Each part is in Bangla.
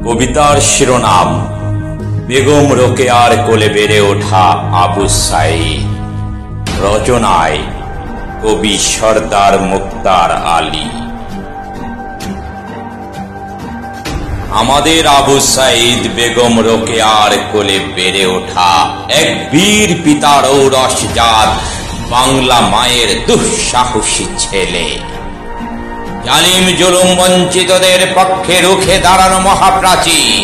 কবিতার শিরোনাম বেগম রোকেয়ার কোলে বেড়ে ওঠা আবু সাঈদ। রচনায় কবি সরদার মুক্তার আলী। আমাদের আবু সাঈদ বেগম রোকেয়ার কোলে বেড়ে ওঠা এক বীর পিতার ঔরসজাত বাংলা মায়ের দুঃসাহসী ছেলে। জালিম জুলুম বঞ্চিতদের পক্ষে রুখে দাঁড়ানো মহাপ্রাচীর,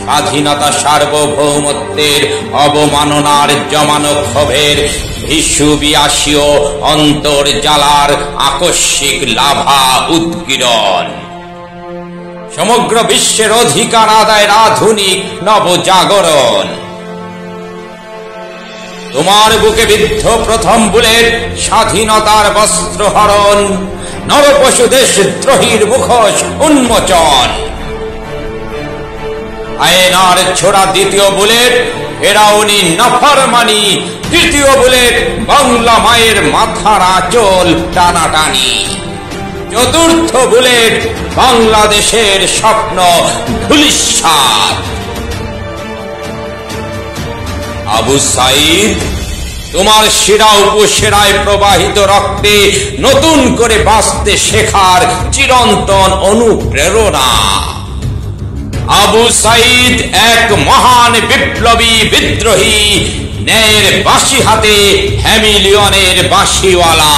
স্বাধীনতা সার্বভৌমত্বের অবমাননার জমানো ক্ষোভের বিশ্ববিয়াসীয় অন্তর্জালার আকস্মিক লাভা উদ্গীরণ, সমগ্র বিশ্বের অধিকার আদায়ের আধুনিক নবজাগরণ। তোমার বুকে বিদ্ধ প্রথম বুলেট স্বাধীনতার বস্ত্রহরণ, নরপশু দেশদ্রোহীর মুখোশ উন্মোচন। আয়নার ছোড়া দ্বিতীয় বুলেট ফেরাউনি নাফরমানি, তৃতীয় বুলেট বাংলা মায়ের মাথার আঁচল টানাটানি, চতুর্থ বুলেট বাংলাদেশের স্বপ্ন ধূলিসাৎ। আবু সাঈদ, তোমার শিরা উপশিরায় প্রবাহিত রক্তে নতুন করে বাঁচতে শেখার চিরন্তন অনুপ্রেরণা। আবু সাঈদ এক মহান বিপ্লবী বিদ্রোহী, ন্যায়ের বাঁশি হাতে হ্যামিলিয়নের বাঁশিওয়ালা,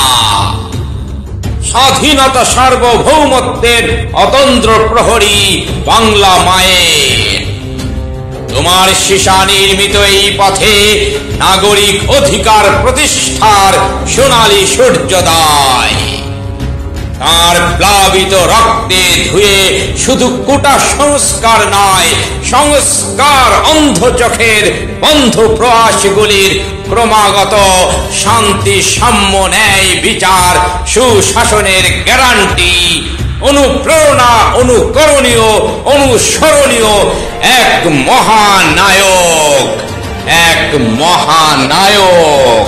স্বাধীনতা সার্বভৌমত্বের অতন্দ্র প্রহরী বাংলা মায়ের। তোমার সীসা নির্মিত এই পথে নাগরিক অধিকার প্রতিষ্ঠার সোনালী সূর্যোদয়। তার প্লাবিত রক্তে ধুয়ে শুধু কোটা সংস্কার নয়, সংস্কার অন্ধ চোখের বন্ধ প্রয়াসগুলির ক্রমাগত শান্তি, সাম্য, ন্যায়, বিচার, সুশাসনের গ্যারান্টি, অনুপ্রেরণা, অনুকরণীয়, অনুসরণীয় এক মহানায়ক, এক মহানায়ক।